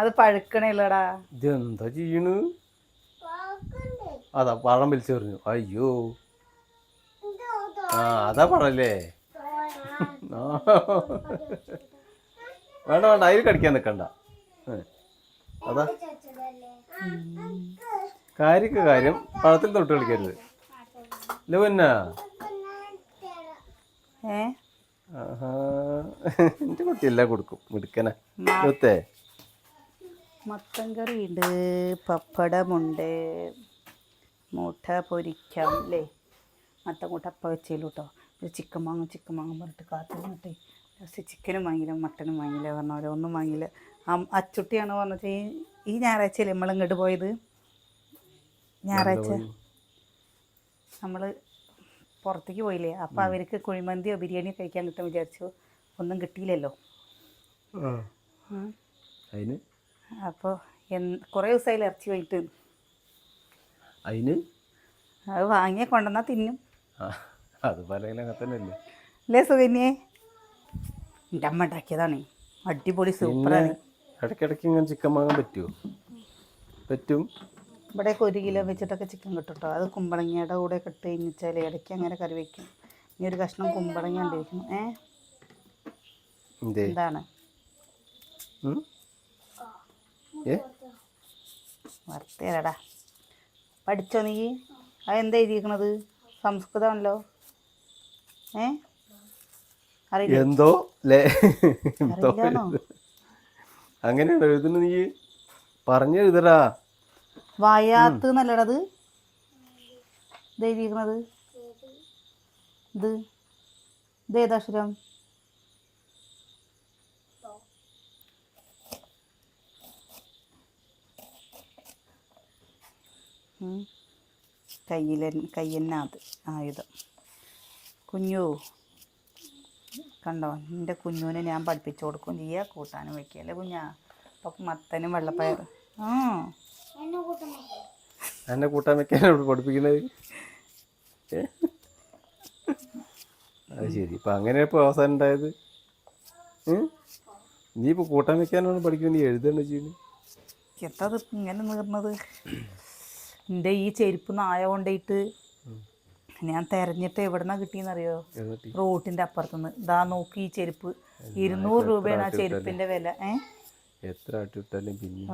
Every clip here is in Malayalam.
അത് പഴുക്കണില്ലടാ. ഇതെന്താ ചെയ്യണ്? അതാ പഴം വലിച്ചു പറഞ്ഞു. അയ്യോ, ആ അതാ പഴല്ലേ. വേണ്ട വേണ്ട, അതിൽ കടിക്കാൻ നിൽക്കണ്ട. അതാ കാര്യം പഴത്തിൽ തൊട്ട് കളിക്കരുത്. ലവന്ന എൻ്റെ കുട്ടിയെല്ലാം കൊടുക്കും, മിടുക്കനെ. മത്തൻ കറി ഉണ്ട്, പപ്പടമുണ്ട്, മുട്ട പൊരിക്കാം അല്ലേ. മത്തൻ കൂട്ട അപ്പം വെച്ചേലൂ കേട്ടോ. ഒരു ചിക്കൻ വാങ്ങും പറഞ്ഞിട്ട് കാത്തു നിന്നിട്ട് ലാസ്റ്റ് ചിക്കനും വാങ്ങിയില്ല, മട്ടനും വാങ്ങിയില്ല, പറഞ്ഞ പോലെ ഒന്നും വാങ്ങിയില്ല. അച്ചുട്ടിയാണ് പറഞ്ഞിട്ട് ഈ ഞായറാഴ്ചയല്ലേ നമ്മൾ ഇങ്ങോട്ട് പോയത്. ഞായറാഴ്ച നമ്മൾ പുറത്തേക്ക് പോയില്ലേ. അപ്പോൾ അവർക്ക് കുഴിമന്തിയോ ബിരിയാണിയോ കഴിക്കാൻ കിട്ടും വിചാരിച്ചു. ഒന്നും കിട്ടിയില്ലല്ലോ. അപ്പോൾ കുറേ ദിവസമായില്ല ഇറച്ചി പോയിട്ട്. അത് വാങ്ങിയാൽ കൊണ്ടുവന്നാൽ തിന്നും. അല്ലേ സുകന്യേ? എൻ്റെ അമ്മ ഉണ്ടാക്കിയതാണ്, അടിപൊളി സൂപ്പറാണ്. ഇടയ്ക്കിടയ്ക്ക് ഇങ്ങനെ ചിക്കൻ വാങ്ങാൻ പറ്റുമോ? പറ്റും. ഇവിടെയൊക്കെ 1 കിലോ വെച്ചിട്ടൊക്കെ ചിക്കൻ കിട്ടും കേട്ടോ. അത് കുമ്പളങ്ങയുടെ കൂടെ ഇട്ട് കഴിഞ്ഞാൽ ഇടയ്ക്ക് അങ്ങനെ കറി വയ്ക്കും. ഇനി ഒരു കഷ്ണം കുമ്പളങ്ങ ഉണ്ടായിരിക്കും. എന്താണ് വറുത്തേടാ. പഠിച്ചോ നീ? അതെന്താ എഴുതിയിരിക്കണത്? സംസ്കൃതമാണല്ലോ. എന്തോ അങ്ങനെയാണോ എഴുതുന്നു? നീ പറഞ്ഞു എഴുതടാ. വായാത്ത് നല്ലടത് ഇത് എഴുതിയിരിക്കണത്. ഇത് ഏതാക്ഷരം? കയ്യന്നത് ആയുധം. കുഞ്ഞു കണ്ടോ, എൻ്റെ കുഞ്ഞുവിനെ ഞാൻ പഠിപ്പിച്ചു കൊടുക്കും ചെയ്യാ. കൂട്ടാനും വയ്ക്കുകയല്ലേ കുഞ്ഞാ. അപ്പം മത്തനും വെള്ളപ്പയർ. എന്നെ കൂട്ടാൻ വെക്കാനാണ് പഠിപ്പിക്കുന്നത്. അത് ശരി. ഇപ്പം അങ്ങനെ ഇപ്പോൾ അവസാനം ഉണ്ടായത്. നീ ഇപ്പോൾ കൂട്ടാൻ വെക്കാനാണ് പഠിക്കുന്നത്, നീ എഴുതേണ്ട ചെയ്യുന്നത്. എത്തത് ഇങ്ങനെ നീർന്നത്? എൻ്റെ ഈ ചെരുപ്പ് നായ കൊണ്ടിട്ട് ഞാൻ തിരഞ്ഞിട്ട് എവിടുന്നാ കിട്ടിയെന്നറിയോ? റോട്ടിൻ്റെ അപ്പുറത്തുനിന്ന്. ഇതാ നോക്കി, ഈ ചെരുപ്പ് 200 രൂപയാണ് ആ ചെരുപ്പിൻ്റെ വില. എത്ര ആട്ടിട്ടാലും പിന്നെ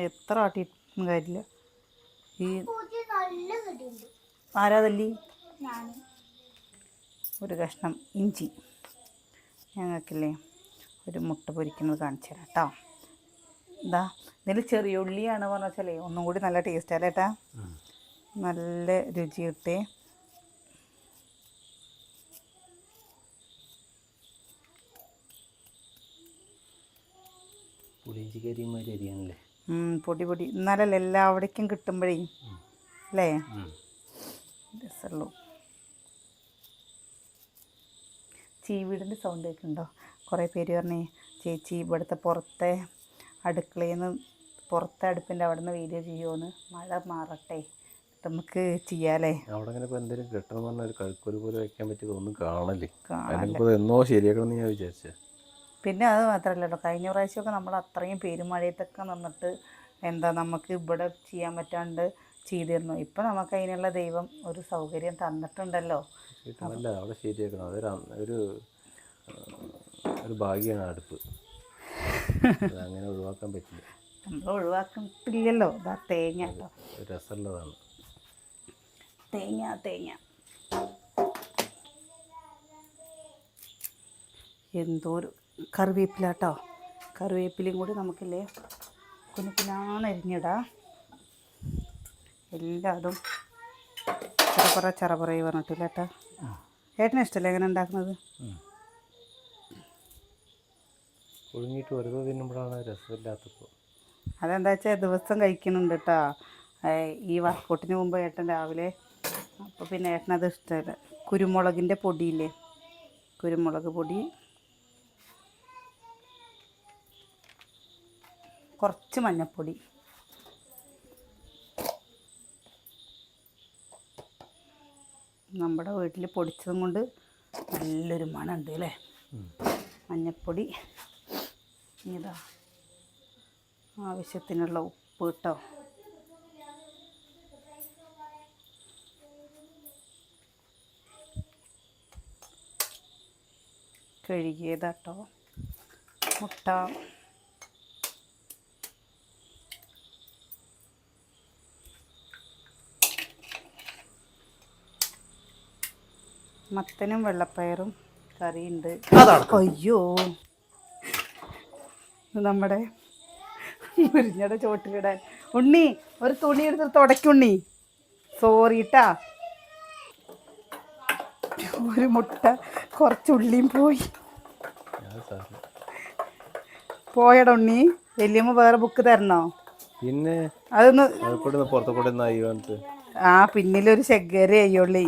എത്ര ആട്ടിയിട്ടും കാര്യമില്ല. ഈ ആരാതല്ലി ഒരു കഷ്ണം ഇഞ്ചി ഞങ്ങൾക്കില്ലേ ഒരു മുട്ട പൊരിക്കുന്നത് കാണിച്ചു തരാം കേട്ടോ. എന്താ ഇതിൽ ചെറിയ ഉള്ളിയാണ് പറഞ്ഞ വെച്ചാലേ ഒന്നും കൂടി നല്ല ടേസ്റ്റ് അല്ലേ ഏട്ടാ? നല്ല രുചി കിട്ടേ. പൊടി എന്നാലല്ലേ എല്ലാവിടേക്കും കിട്ടുമ്പോഴേ അല്ലേ രസമുള്ളൂ. ചീവീടിൻ്റെ സൗണ്ട് കേൾക്കുന്നുണ്ടോ? കുറേ പേര് പറഞ്ഞേ ചേച്ചി ഇവിടുത്തെ പുറത്തെ അടുക്കളയിൽ നിന്ന് പുറത്തെ അടുപ്പിൻ്റെ അവിടെ നിന്ന് വീഡിയോ ചെയ്യുമോയെന്ന്. മഴ മാറട്ടെ നമുക്ക് ചെയ്യാല്ലേ. അവിടെ അങ്ങനെ ഇപ്പോൾ എന്തെങ്കിലും കിട്ടണം പറഞ്ഞാൽ ഒരു കഴുക്കൊരു പോലെ വയ്ക്കാൻ പറ്റിയത് ഒന്നും കാണല്ലേ. എന്നോ ശരിയാക്കണം ഞാൻ വിചാരിച്ചത്. പിന്നെ അത് മാത്രമല്ലല്ലോ, കഴിഞ്ഞ പ്രാവശ്യമൊക്കെ നമ്മൾ അത്രയും പെരുമഴയത്തൊക്കെ നിന്നിട്ട് എന്താ നമുക്ക് ഇവിടെ ചെയ്യാൻ പറ്റാണ്ട് ചെയ്തിരുന്നു. ഇപ്പം നമുക്ക് അതിനുള്ള ദൈവം ഒരു സൗകര്യം തന്നിട്ടുണ്ടല്ലോ. അവിടെ ശരിയാക്കണം. അതൊരു ഭാഗ്യമാണ് അടുപ്പ്. അങ്ങനെ ഒഴിവാക്കാൻ പറ്റില്ല. നമ്മൾ ഒഴിവാക്കില്ലല്ലോ. ഇതാ തേങ്ങ കേട്ടോ, രസമുള്ളതാണ്. തേങ്ങ എന്തോ ഒരു കറിവേപ്പില കേട്ടോ. കറിവേപ്പിലയും കൂടി നമുക്കില്ലേ കുഞ്ഞിനാന്നരിഞ്ഞിടാം. എല്ലാതും ചെറപറയി പറഞ്ഞിട്ടില്ല കേട്ടോ. ഏട്ടന് ഇഷ്ടമല്ലേ എങ്ങനെ ഉണ്ടാക്കുന്നത്? ഒഴുങ്ങിയിട്ട് വെറുതെ തിന്നുമ്പോഴാണ് രസമില്ലാത്തപ്പോൾ. അതെന്താ വെച്ചാൽ ദിവസം കഴിക്കുന്നുണ്ട് കേട്ടോ. ഈ വർക്കൗട്ടിന് മുമ്പ് ഏട്ടൻ രാവിലെ. അപ്പോൾ പിന്നെ ഏട്ടനത് ഇഷ്ടമല്ല. കുരുമുളകിൻ്റെ പൊടിയില്ലേ, കുരുമുളക് പൊടി, കുറച്ച് മഞ്ഞൾപ്പൊടി, നമ്മുടെ വീട്ടിൽ പൊടിച്ചതും കൊണ്ട് നല്ലൊരു മണമുണ്ട് അല്ലേ. മഞ്ഞൾപ്പൊടി ഇതാ ആവശ്യത്തിനുള്ള ഉപ്പ് കേട്ടോ. കഴുകിയതാട്ടോ. മുട്ട മത്തനും വെള്ളപ്പയറും കറിയുണ്ട്. അയ്യോ, നമ്മുടെ മുരിഞ്ഞയുടെ ചോട്ടിലിടാൻ. ഉണ്ണി ഒരു തുണി എടുത്ത് തുടക്കുണ്ണി. സോറിട്ടാ. ഒരു മുട്ട കുറച്ച് ഉള്ളിയും പോയടാ ഉണ്ണി. വലിയമ്മ വേറെ ബുക്ക് തരണോ? പിന്നെ അതൊന്ന് പിന്നിലൊരു ശകര അയ്യുള്ളി.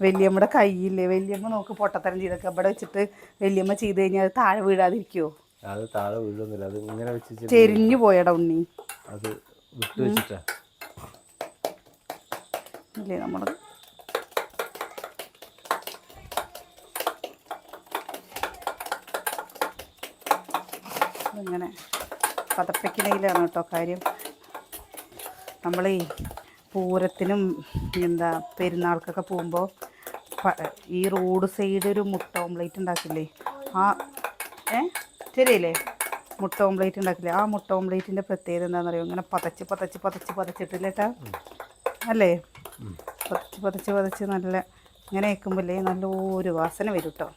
വലിയമ്മയുടെ കയ്യില്ലേ, വലിയമ്മ നോക്ക് പൊട്ടത്തരം ചെയ്തൊക്കെ ഇവിടെ വെച്ചിട്ട് വലിയമ്മ ചെയ്ത് കഴിഞ്ഞാൽ അത് താഴെ വീഴാതിരിക്കുവോ? അത് താഴെ വീഴൊന്നുമില്ല, അത് ഇങ്ങനെ വെച്ച് ചെരിഞ്ഞു പോയടാ ഉണ്ണി. അത് വിട്ട് വെച്ചിട്ടാ ഇല്ലേ നമ്മള് ഇങ്ങനെ പതപ്പിക്കണയിലാണ് കേട്ടോ കാര്യം. നമ്മൾ ഈ പൂരത്തിനും എന്താ പെരുന്നാൾക്കൊക്കെ പോകുമ്പോൾ ഈ റോഡ് സൈഡ് ഒരു മുട്ട ഓംലേറ്റ് ഉണ്ടാക്കില്ലേ? ശരിയല്ലേ? മുട്ട ഓംലേറ്റ് ഉണ്ടാക്കില്ലേ? ആ മുട്ട ഓംലേറ്റിൻ്റെ പ്രത്യേകത എന്താണെന്ന് അറിയോ? ഇങ്ങനെ പതച്ചിട്ടില്ലേട്ടാ അല്ലേ? പതച്ച് നല്ല ഇങ്ങനെ വെക്കുമ്പോഴേ നല്ലൊരു വാസന വരും കേട്ടോ.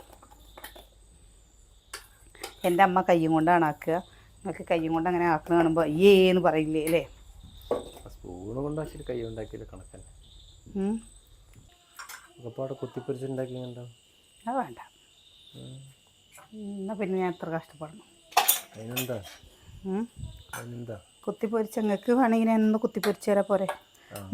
എൻ്റെ അമ്മ കയ്യും കൊണ്ടാണ് ആക്കുക. നിങ്ങൾക്ക് കയ്യും കൊണ്ട് അങ്ങനെ ആക്കുന്ന കാണുമ്പോൾ ഏന്ന് പറയില്ലേ അല്ലേ? സ്പൂണ് കൊണ്ടാക്കി കൈ ഉണ്ടാക്കിയില്ല കണക്കന്നെ. കുത്തിപ്പൊരിച്ചുണ്ടാക്കിണ്ടോ? അത് വേണ്ട. എന്നാൽ പിന്നെ ഞാൻ എത്ര കഷ്ടപ്പെടണം? അതിനെന്താ കുത്തിപ്പൊരിച്ച് നിങ്ങൾക്ക് വേണമെങ്കിൽ ഞാൻ ഒന്ന് കുത്തിപ്പൊരിച്ച് തരാൻ പോരെ?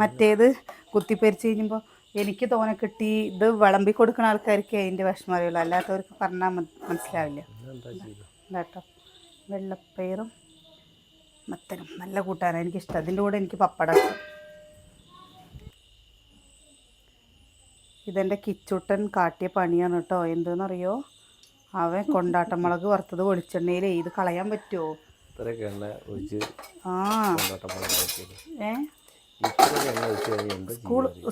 മറ്റേത് കുത്തിപ്പൊരിച്ച് കഴിയുമ്പോൾ എനിക്ക് തോനെ കിട്ടി. ഇത് വിളമ്പി കൊടുക്കുന്ന ആൾക്കാർക്ക് അതിൻ്റെ വിഷമം അറിയുള്ളൂ, അല്ലാത്തവർക്ക് പറഞ്ഞാൽ മനസ്സിലാവില്ല. കേട്ടോ, വെള്ളപ്പയറും മത്തനും നല്ല കൂട്ടാനാണ്, എനിക്കിഷ്ടം. അതിൻ്റെ കൂടെ എനിക്ക് പപ്പടം. ഇതെൻ്റെ കിച്ചുട്ടൻ കാട്ടിയ പണിയാണ് കേട്ടോ. എന്തെന്നറിയോ? അവൻ കൊണ്ടാട്ടമുളക് വറുത്തത് വെളിച്ചെണ്ണയിൽ ഇത് കളയാൻ പറ്റുമോ?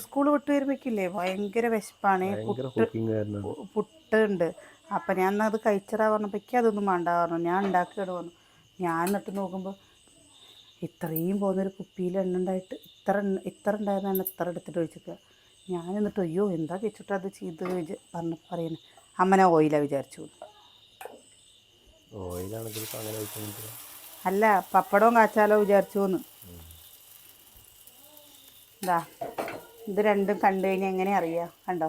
സ്കൂൾ വിട്ട് വരുമ്പോഴേക്കില്ലേ ഭയങ്കര വിശപ്പാണ്. പുട്ടുണ്ട്. അപ്പം ഞാൻ അത് കഴിച്ചറാ പറഞ്ഞപ്പോഴേക്കും അതൊന്നും വേണ്ട പറഞ്ഞു. ഞാൻ ഉണ്ടാക്കിയിട്ട് വന്നു. ഞാൻ എന്നിട്ട് നോക്കുമ്പോൾ ഇത്രയും പോകുന്നൊരു കുപ്പിയിൽ എണ്ണ ഉണ്ടായിട്ട് ഇത്ര ഉണ്ടായിരുന്ന ഇത്ര എടുത്തിട്ട് ഒഴിച്ചിക്കുക. ഞാൻ എന്നിട്ട് അയ്യോ എന്താ വെച്ചിട്ട് അത് ചെയ്ത് പറയുന്നത്. അമ്മനെ ഓയിലാണ് വിചാരിച്ചു. അല്ല, പപ്പടവും കാച്ചാലോ വിചാരിച്ചു എന്ന്. എന്താ ഇത് രണ്ടും കണ്ടു കഴിഞ്ഞാൽ എങ്ങനെ അറിയാം? കണ്ടോ?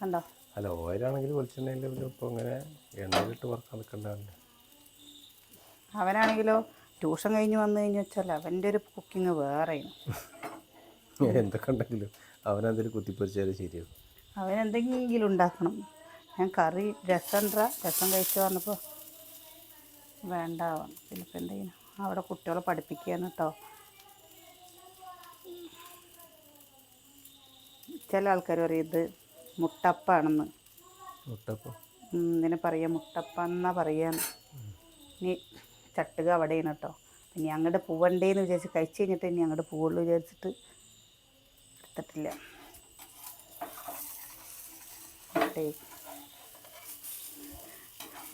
കണ്ടോ? അല്ല, ഓയിലാണെങ്കിൽ വെളിച്ചെണ്ണയിൽ ഇങ്ങനെ എണ്ണയിലിട്ട് വറുക്കാൻ നിൽക്കണ്ടല്ലോ. അവനാണെങ്കിലോ ട്യൂഷൻ കഴിഞ്ഞ് വന്നു കഴിഞ്ഞ് വെച്ചാൽ അവൻ്റെ ഒരു കുക്കിങ് വേറെയാണ്. എന്തൊക്കെ ഉണ്ടെങ്കിലും അവനെന്തെങ്കിലും കുത്തിപ്പൊരിച്ചാലും ശരിയാവും. അവനെന്തെങ്കിലും ഉണ്ടാക്കണം. ഞാൻ കറി രസം കഴിച്ചു പറഞ്ഞപ്പോൾ വേണ്ടാവാം. പിന്നെ ഇപ്പം എന്തെങ്കിലും അവിടെ കുട്ടികളെ പഠിപ്പിക്കുകയാണ് കേട്ടോ. ചില ആൾക്കാർ പറയും ഇത് മുട്ടപ്പാണെന്ന്. ഇതിനെ പറയാം മുട്ടപ്പ എന്നാ പറയാന്ന്. ഇനി ചട്ടുക അവിടെയാണ് കേട്ടോ. ഇനി അങ്ങോട്ട് പോവണ്ടേന്ന് വിചാരിച്ച് കഴിച്ച് കഴിഞ്ഞിട്ട് ഇനി അങ്ങോട്ട് പോവുള്ളൂ വിചാരിച്ചിട്ട് എടുത്തിട്ടില്ല.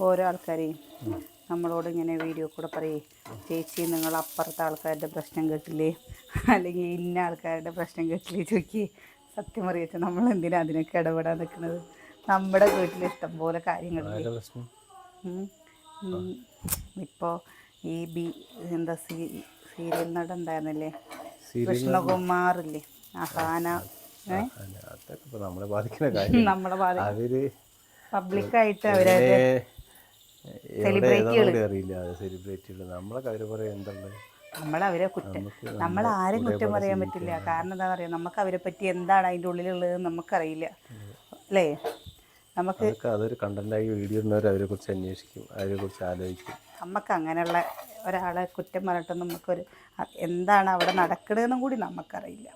ഓരോ ആൾക്കാരെയും നമ്മളോട് ഇങ്ങനെ വീഡിയോ കൂടെ പറയേ, ചേച്ചി നിങ്ങൾ അപ്പുറത്തെ ആൾക്കാരുടെ പ്രശ്നം കേട്ടില്ലേ, അല്ലെങ്കിൽ ഇന്ന ആൾക്കാരുടെ പ്രശ്നം കേട്ടില്ലേ ചോദിക്കേ. സത്യം അറിയിച്ച നമ്മൾ എന്തിനാ അതിനൊക്കെ ഇടപെടാൻ നിൽക്കുന്നത്? നമ്മുടെ വീട്ടിൽ ഇഷ്ടം പോലെ കാര്യങ്ങളില്ലേ. ഇപ്പോൾ ഈ എന്താ സീരിയൽ നടൻ ഉണ്ടായിരുന്നില്ലേ, കൃഷ്ണകുമാറില്ലേ, അഹാന, നമ്മളെ പബ്ലിക്കായിട്ട് അവരെ നമ്മളവരെ നമ്മളാരും കുറ്റം പറയാൻ പറ്റില്ല. കാരണം എന്താ പറയുക, നമുക്ക് അവരെ പറ്റി എന്താണ് അതിൻ്റെ ഉള്ളിലുള്ളതെന്ന് നമുക്കറിയില്ല അല്ലേ? നമുക്ക് അതൊരു കണ്ടന്റായി വീഡിയോ ഇടുന്നവർ അവരെക്കുറിച്ച് അന്വേഷിക്കും, അവരെക്കുറിച്ച് ആലോചിക്കും. നമുക്ക് അങ്ങനെയുള്ള ഒരാളെ കുറ്റം പറഞ്ഞിട്ട് നമുക്കൊരു എന്താണ് അവിടെ നടക്കണതെന്നും കൂടി നമുക്കറിയില്ല.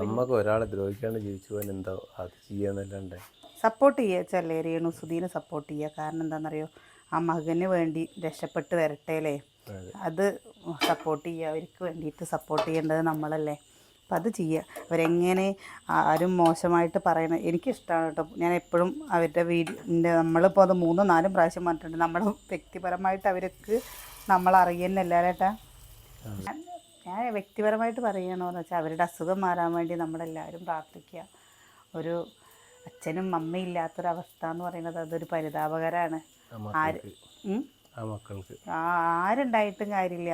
നമുക്ക് ഒരാളെ ദ്രോഹിക്കാണ്ട് ജീവിച്ചു പോകാൻ എന്താ അത് ചെയ്യാന്നല്ലാണ്ട് സപ്പോർട്ട് ചെയ്യുക വെച്ചല്ലേ രേണു സുധീനെ സപ്പോർട്ട് ചെയ്യുക. കാരണം എന്താണെന്നറിയോ, ആ മകന് വേണ്ടി രക്ഷപ്പെട്ട് വരട്ടെ അല്ലേ? അത് സപ്പോർട്ട് ചെയ്യുക. അവർക്ക് വേണ്ടിയിട്ട് സപ്പോർട്ട് ചെയ്യേണ്ടത് നമ്മളല്ലേ. അപ്പം അത് ചെയ്യുക. അവരെങ്ങനെ ആരും മോശമായിട്ട് പറയണ എനിക്കിഷ്ടമാണ് കേട്ടോ. ഞാൻ എപ്പോഴും അവരുടെ നമ്മളിപ്പോൾ അത് 3-4 പ്രാവശ്യം പറഞ്ഞിട്ടുണ്ട്. നമ്മൾ വ്യക്തിപരമായിട്ട് അവർക്ക് നമ്മളറിയുന്നല്ല ചേട്ടാ. ഞാൻ വ്യക്തിപരമായിട്ട് പറയണമെന്ന് വെച്ചാൽ അവരുടെ അസുഖം മാറാൻ വേണ്ടി നമ്മളെല്ലാവരും പ്രാർത്ഥിക്കുക. ഒരു അച്ഛനും അമ്മയും ഇല്ലാത്തൊരവസ്ഥ എന്ന് പറയുന്നത് അതൊരു പരിതാപകരമാണ്. ആരുണ്ടായിട്ടും കാര്യമില്ല.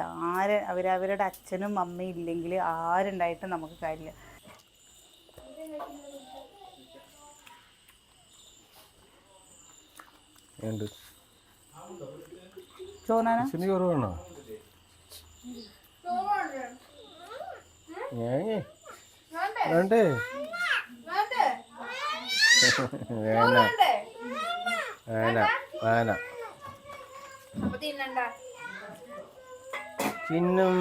അവരവരുടെ അച്ഛനും അമ്മയും ഇല്ലെങ്കിൽ ആരുണ്ടായിട്ടും നമുക്ക് കാര്യമില്ല. ചോറാണോ? വേണ്ടേ? വേന ചിന്നും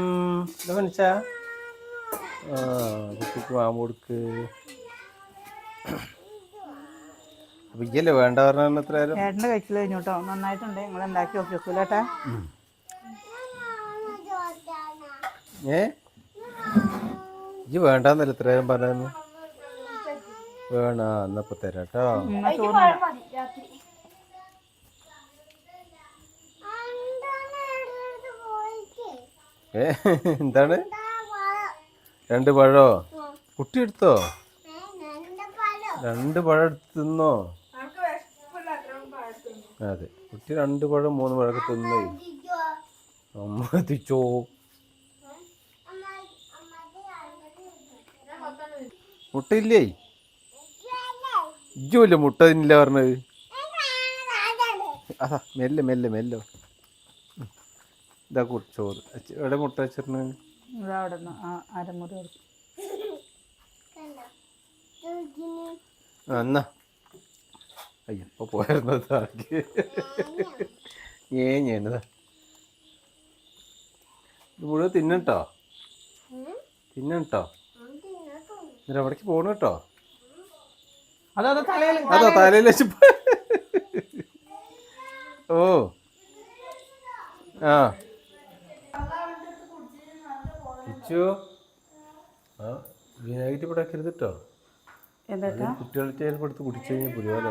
മനസ്സാ കുട്ടിക്ക് മാമ്പ് കൊടുക്ക്. അപ്പൊ ഇയ്യല്ലേ വേണ്ട പറഞ്ഞ എത്ര നേരം? ഏട്ടൻ്റെ കഴിച്ചിൽ കഴിഞ്ഞു കേട്ടോ. നന്നായിട്ടുണ്ട്. നിങ്ങൾ ഉണ്ടാക്കി നോക്കി വെക്കൂലേട്ടാ. ഇജ്ജ് വേണ്ടെന്നല്ല എത്ര നേരം പറഞ്ഞു? വേണ എന്നപ്പോ തരാട്ടോ. എന്താണ് 2 പഴോ? കുട്ടി എടുത്തോ? 2 പഴം എടുത്തുന്നോ? അതെ, കുട്ടി 2 പഴം 3 പഴമൊക്കെ തിന്നേ. സമ്മതിച്ചോ? മുട്ടയില്ലേ? ഇജ്ജുമല്ലേ മുട്ട തിന്നില്ല പറഞ്ഞത്? അതാ മെല്ലെ മെല്ലെ മെല്ലോ. ഇതാ ചോറ്. എവിടെ മുട്ട വെച്ചിരുന്നു? എന്നാ അയ്യപ്പ പോയിരുന്നത് ഏഞ്ഞേണ്ടതാ. ഇത് മുഴുവൻ തിന്നട്ടോ. എന്നിട്ട് അവിടേക്ക് പോണ കേട്ടോ. അതോ തലയിൽ വെച്ച്. ഓ ആ വിനാഗിരി ഇവിടെ ആക്കരുത് കേട്ടോ. കുട്ടികളുടെ എടുത്ത് കുടിച്ചു കഴിഞ്ഞാൽ പുലിവാലോ.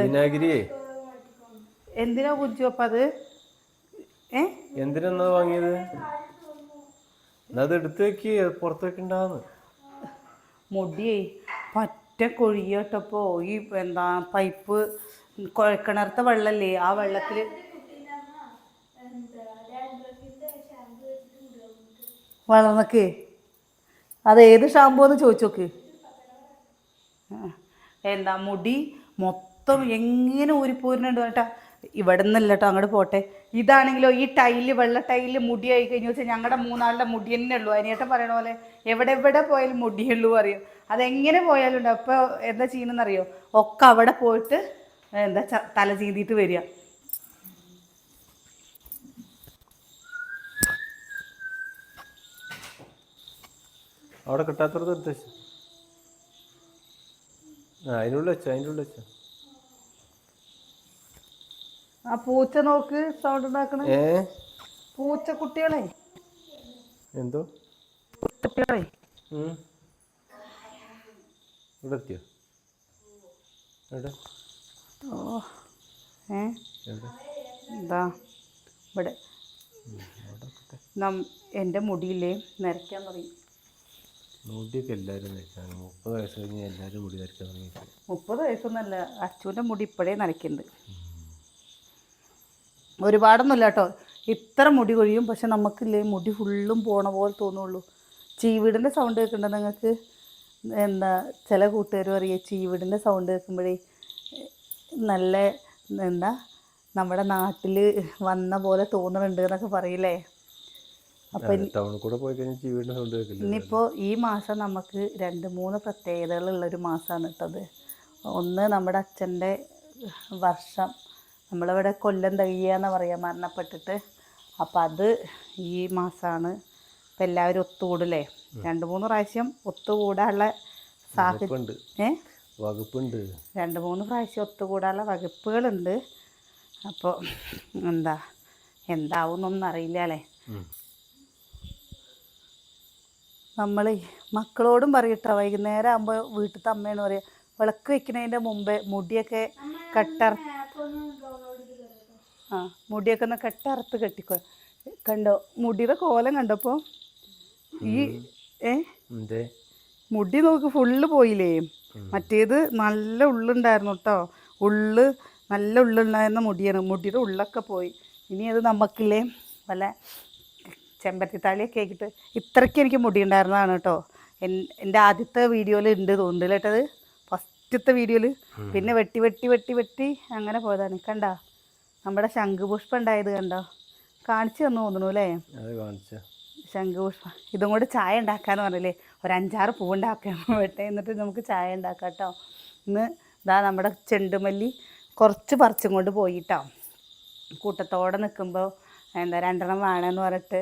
വിനാഗിരിയേ എന്തിനാ കുഞ്ചു? അപ്പം അത് എന്തിനാ വാങ്ങിയത്? അത് എടുത്ത് വെക്ക്, പുറത്ത് വെക്കണ്ടാന്ന്. മുടിയേ പറ്റ കൊഴിയട്ടപ്പോ ഈ പൈപ്പ് കുഴക്കിണർത്ത വെള്ളല്ലേ, ആ വെള്ളത്തിൽ വളർന്നക്ക്. അത് ഏത് ഷാമ്പൂ എന്ന് ചോദിച്ചു നോക്ക്. മുടി മൊത്തം എങ്ങനെ ഊരിപ്പോരുന്നുണ്ട് കേട്ടാ. ഇവിടെ നിന്നല്ല കേട്ടോ, അങ്ങോട്ട് പോട്ടെ. ഇതാണെങ്കിലോ ഈ വെള്ള ടൈല് മുടിയായി കഴിഞ്ഞു വെച്ചാൽ ഞങ്ങളുടെ 3 മുടി തന്നെ ഉള്ളൂ. അതിനേട്ടം പറയണ പോലെ എവിടെ പോയാലും മുടിയുള്ളൂ അറിയും. അതെങ്ങനെ പോയാലും ഉണ്ട്. അപ്പോൾ എന്താ ചെയ്യുന്നതെന്നറിയോ? ഒക്കെ അവിടെ പോയിട്ട് തല ചീന്തിയിട്ട് വരിക. അവിടെ കിട്ടാത്തത് ഉദ്ദേശം. അതിനുള്ളിൽ വെച്ചോ. ആ പൂച്ച നോക്ക് സൗണ്ട് ഉണ്ടാക്കണേ. പൂച്ചക്കുട്ടികളെ എന്തോ കുട്ടികളെ ഇവിടെ എത്തിയോ? ഓ എന്താ ഇവിടെ എൻ്റെ മുടിയില്ലേ നരയ്ക്കാൻ തുടങ്ങി. മുടിയൊക്കെ എല്ലാവരും നരയ്ക്കാൻ 30 വയസ്സ് കഴിഞ്ഞാൽ എല്ലാവരും മുടി നരയ്ക്കാൻ തുടങ്ങി. 30 വയസ്സൊന്നുമല്ല, അച്ഛൻ്റെ മുടി ഇപ്പോഴേ നരയ്ക്കുന്നുണ്ട്. ഒരുപാടൊന്നുമില്ല കേട്ടോ, ഇത്ര മുടി കൊഴിയും. പക്ഷെ നമുക്കില്ലേ മുടി ഫുള്ളും പോണ പോലെ തോന്നുള്ളൂ. ചീവീടിൻ്റെ സൗണ്ട് കേൾക്കുന്നുണ്ടോ നിങ്ങൾക്ക്? ചില കൂട്ടുകാർ പറയുക ചീവീടിൻ്റെ സൗണ്ട് കേൾക്കുമ്പോഴേ നല്ല നമ്മുടെ നാട്ടിൽ വന്ന പോലെ തോന്നുന്നുണ്ട് എന്നൊക്കെ പറയില്ലേ. അപ്പം ടൗണിൽ കൂടെ പോയി കഴിഞ്ഞാൽ ചീവീടിൻ്റെ സൗണ്ട് കേൾക്കില്ല. ഇനിയിപ്പോൾ ഈ മാസം നമുക്ക് 2-3 പ്രത്യേകതകളുള്ളൊരു മാസമാണ് കേട്ടത്. ഒന്ന്, നമ്മുടെ അച്ഛൻ്റെ വർഷം, നമ്മളിവിടെ കൊല്ലം തികയാന്ന് പറയാം മരണപ്പെട്ടിട്ട്. അപ്പം അത് ഈ മാസമാണ്. ഇപ്പം എല്ലാവരും ഒത്തുകൂടില്ലേ, 2-3 പ്രാവശ്യം ഒത്തുകൂടാനുള്ള വകുപ്പുണ്ട്. 2-3 പ്രാവശ്യം ഒത്തുകൂടാനുള്ള വകുപ്പുകളുണ്ട്. അപ്പോൾ എന്താവുന്നൊന്നും അറിയില്ല അല്ലേ. നമ്മൾ മക്കളോടും പറയട്ടോ, വൈകുന്നേരം ആകുമ്പോൾ വീട്ടിലത്തെ അമ്മയാണ് പറയുക, വിളക്ക് വെക്കുന്നതിൻ്റെ മുമ്പേ മുടിയൊക്കെ മുടിയൊക്കെ ഒന്ന് കെട്ടറുത്ത് കെട്ടിക്കോ. കണ്ടോ മുടിയുടെ കോലം കണ്ടപ്പോൾ ഈ മുടി നോക്ക് ഫുള്ള് പോയില്ലേ. മറ്റേത് നല്ല ഉള്ളുണ്ടായിരുന്നു കേട്ടോ, നല്ല ഉള്ളുണ്ടായിരുന്ന മുടിയാണ്. മുടിയുടെ ഉള്ളൊക്കെ പോയി. ഇനി അത് നമുക്കില്ലേ വല്ല ചെമ്പരത്തിത്താളിയൊക്കെ ആക്കിയിട്ട് ഇത്രയ്ക്ക് എനിക്ക് മുടി ഉണ്ടായിരുന്നതാണ് കേട്ടോ. എൻ്റെ ആദ്യത്തെ വീഡിയോയിൽ ഉണ്ട് തോന്നുന്നുണ്ട് കേട്ടത്, ഫസ്റ്റത്തെ വീഡിയോയിൽ. പിന്നെ വെട്ടി വെട്ടി വെട്ടി വെട്ടി അങ്ങനെ പോയതാണ്. കണ്ടോ നമ്മുടെ ശംഖുപുഷ്പം ഉണ്ടായത് കണ്ടോ, കാണിച്ചു തന്നു തോന്നുന്നു അല്ലേ. ശംഖുപുഷ്പം ഇതും കൂടെ ചായ ഉണ്ടാക്കാമെന്ന് പറഞ്ഞില്ലേ, ഒരു 5-6 പൂവുണ്ടാക്കാൻ വേട്ടെ, എന്നിട്ട് നമുക്ക് ചായ ഉണ്ടാക്കാം കേട്ടോ. ഇന്ന് ഇതാ നമ്മുടെ ചെണ്ടുമല്ലി കുറച്ച് പറിച്ചും കൊണ്ട് പോയിട്ടോ. കൂട്ടത്തോടെ നിൽക്കുമ്പോൾ എന്താ 2 വേണമെന്ന് പറഞ്ഞിട്ട്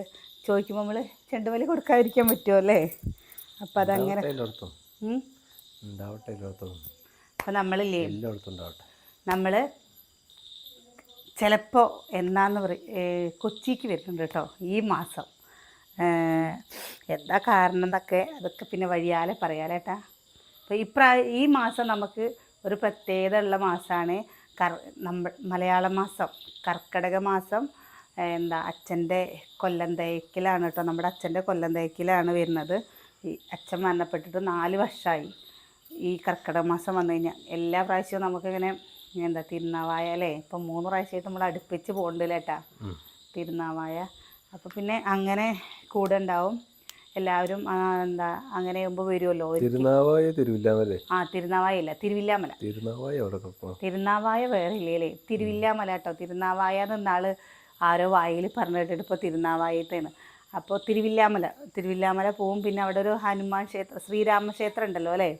ചോദിക്കുമ്പോൾ നമ്മൾ ചെണ്ടുമല്ലി കൊടുക്കാതിരിക്കാൻ പറ്റുമോ അല്ലേ. അപ്പം അതങ്ങനെ അപ്പം നമ്മളില്ലേ നമ്മൾ ചിലപ്പോൾ എന്നാന്ന് കൊച്ചിക്ക് വരുന്നുണ്ട് കേട്ടോ ഈ മാസം. എന്താ കാരണം അതൊക്കെ പിന്നെ വഴിയാലെ പറയാലേട്ടാ. അപ്പോൾ ഈ മാസം നമുക്ക് ഒരു പ്രത്യേകത ഉള്ള മാസമാണ്. മലയാള മാസം, കർക്കിടക മാസം. എന്താ അച്ഛൻ്റെ കൊല്ലം തേക്കിലാണ് കേട്ടോ, നമ്മുടെ അച്ഛൻ്റെ കൊല്ലം തേക്കിലാണ് വരുന്നത്. ഈ അച്ഛൻ മരണപ്പെട്ടിട്ട് 4 വർഷമായി. ഈ കർക്കിടക മാസം വന്നു കഴിഞ്ഞാൽ എല്ലാ പ്രാവശ്യവും നമുക്കിങ്ങനെ എന്താ തിരുനാവായ അല്ലേ. ഇപ്പം 3 പ്രാവശ്യമായിട്ട് നമ്മൾ അടുപ്പിച്ച് പോകണ്ടല്ലേ ഏട്ടാ തിരുനാവായ. അപ്പോൾ പിന്നെ അങ്ങനെ കൂടെ ഉണ്ടാവും എല്ലാവരും. എന്താ അങ്ങനെ ആകുമ്പോൾ വരുമല്ലോ. തിരുനാവായ ഇല്ല, തിരുവില്ലാമല. തിരുനാവായ വേറെ ഇല്ലേ, തിരുവില്ലാമല കേട്ടോ. തിരുനാവായ എന്നാൾ ആരോ വായിൽ പറഞ്ഞു കേട്ടിട്ട് ഇപ്പോൾ തിരുനാവായത്താണ്. അപ്പോൾ തിരുവില്ലാമല പോവും. പിന്നെ അവിടെ ഒരു ഹനുമാൻ ക്ഷേത്രം, ശ്രീരാമക്ഷേത്രം ഉണ്ടല്ലോ അല്ലേ,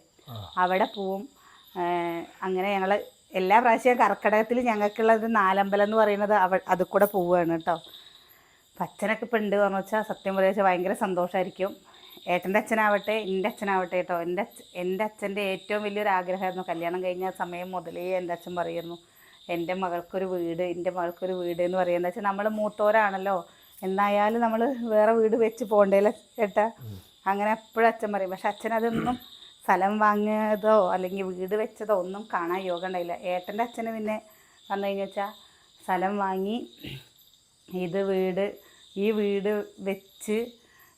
അവിടെ പോവും. അങ്ങനെ ഞങ്ങൾ എല്ലാ പ്രാവശ്യവും കർക്കിടകത്തിൽ ഞങ്ങൾക്കുള്ളത് 4 അമ്പലം എന്ന് പറയുന്നത് അത് കൂടെ പോവുകയാണ് കേട്ടോ. അച്ഛനൊക്കെ ഇപ്പം ഉണ്ട് പറഞ്ഞു വെച്ചാൽ സത്യം പറയുക ഭയങ്കര സന്തോഷമായിരിക്കും. ഏട്ടൻ്റെ അച്ഛനാവട്ടെ എൻ്റെ അച്ഛനാവട്ടെ കേട്ടോ. എൻ്റെ അച്ഛൻ്റെ ഏറ്റവും വലിയൊരു ആഗ്രഹമായിരുന്നു, കല്യാണം കഴിഞ്ഞ സമയം മുതലേ എൻ്റെ അച്ഛൻ പറയുന്നു എൻ്റെ മകൾക്കൊരു വീട് എന്ന് പറയുന്നത്. എന്താ വെച്ചാൽ നമ്മൾ മൂത്തോരാണല്ലോ, എന്നായാലും നമ്മൾ വേറെ വീട് വെച്ച് പോകണ്ടേലോ ചേട്ടാ. അങ്ങനെ എപ്പോഴും അച്ഛൻ പറയും. പക്ഷെ അച്ഛനതൊന്നും സ്ഥലം വാങ്ങിയതോ അല്ലെങ്കിൽ വീട് വെച്ചതോ ഒന്നും കാണാൻ യോഗം ഉണ്ടായില്ല. ഏട്ടൻ്റെ അച്ഛന് പിന്നെ വന്നു കഴിഞ്ഞു വെച്ചാൽ സ്ഥലം വാങ്ങി ഈ വീട് വെച്ച്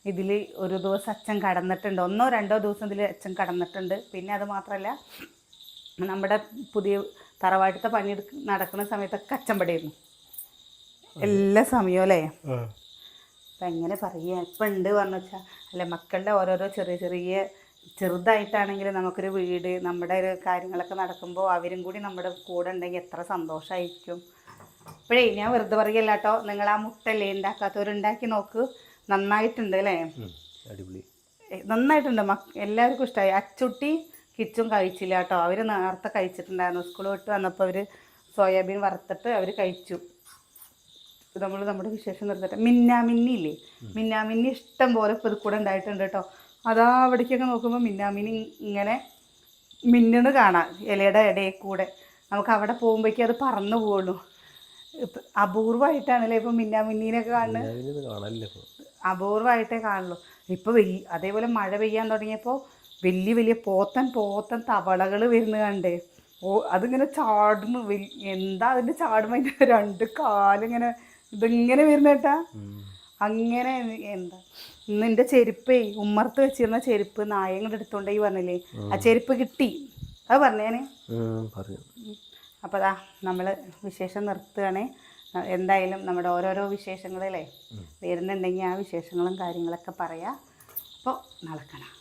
ഇതിൽ ഒരു ദിവസം അച്ഛൻ കടന്നിട്ടുണ്ട്. 1 or 2 ദിവസം ഇതിൽ അച്ഛൻ കടന്നിട്ടുണ്ട്. പിന്നെ അത് മാത്രമല്ല നമ്മുടെ പുതിയ തറവാട്ടത്തെ പണി നടക്കുന്ന സമയത്തൊക്കെ അച്ഛൻ പടിയായിരുന്നു എല്ലാ സമയവും അല്ലേ. അപ്പം എങ്ങനെ പറയുക, ഇപ്പം ഉണ്ട് പറഞ്ഞു വെച്ചാൽ അല്ലെ, മക്കളുടെ ഓരോരോ ചെറുതായിട്ടാണെങ്കിലും നമുക്കൊരു വീട്, നമ്മുടെ ഒരു കാര്യങ്ങളൊക്കെ നടക്കുമ്പോൾ അവരും കൂടി നമ്മുടെ കൂടെ ഉണ്ടെങ്കിൽ എത്ര സന്തോഷമായിരിക്കും. ഇപ്പോഴേ ഞാൻ വെറുതെ പറയല്ല കേട്ടോ, നിങ്ങൾ ആ മുട്ടല്ലേ ഉണ്ടാക്കാത്തവരുണ്ടാക്കി നോക്ക്, നന്നായിട്ടുണ്ട് അല്ലേ, നന്നായിട്ടുണ്ട്. എല്ലാവർക്കും ഇഷ്ടമായി. അച്ചുട്ടി കിച്ചും കഴിച്ചില്ല കേട്ടോ, അവർ നേരത്തെ കഴിച്ചിട്ടുണ്ടായിരുന്നു. സ്കൂൾ വിട്ട് വന്നപ്പോൾ അവർ സോയാബീൻ വറുത്തിട്ട് അവർ കഴിച്ചു. നമ്മൾ നമ്മുടെ വിശേഷം നിർത്തട്ടെ. മിന്നാമിന്നി ഇല്ലേ, മിന്നാമിന്നി ഇഷ്ടം പോലെ ഇപ്പോൾ ഇത് കൂടെ ഉണ്ടായിട്ടുണ്ട് കേട്ടോ. അതാ അവിടേക്കൊക്കെ നോക്കുമ്പോൾ മിന്നാമിന്നി ഇങ്ങനെ മിന്നണ് കാണാം ഇലയുടെ ഇടയിൽ കൂടെ. നമുക്ക് അവിടെ പോകുമ്പോഴേക്കും അത് പറന്നു പോവുള്ളൂ. അപൂർവമായിട്ടാണല്ലേ ഇപ്പം മിന്നാമിന്നീനൊക്കെ കാണുന്നത്, അപൂർവമായിട്ടേ കാണുള്ളൂ. ഇപ്പോൾ അതേപോലെ മഴ പെയ്യാൻ തുടങ്ങിയപ്പോൾ വലിയ പോത്തൻ തവളകൾ വരുന്ന കണ്ടേ. അതിങ്ങനെ ചാടുന്നു. എന്താ അതിൻ്റെ ചാടുമ്പോൾ അതിൻ്റെ 2 കാലിങ്ങനെ ഇതിങ്ങനെ വരുന്ന കേട്ടാ. അങ്ങനെ എന്താ ഇന്ന് എൻ്റെ ചെരുപ്പേ, ഉമ്മർത്ത് വെച്ചിരുന്ന ചെരുപ്പ് നായങ്ങളുടെ എടുത്തോണ്ടേ പറഞ്ഞില്ലേ, ആ ചെരുപ്പ് കിട്ടി. അത് പറഞ്ഞേനെ. അപ്പോൾ അതാ നമ്മൾ വിശേഷം നിർത്തുകയാണേ. എന്തായാലും നമ്മുടെ ഓരോരോ വിശേഷങ്ങളല്ലേ വരുന്നുണ്ടെങ്കിൽ ആ വിശേഷങ്ങളും കാര്യങ്ങളൊക്കെ പറയാം. അപ്പോൾ നാളെ കാണാം.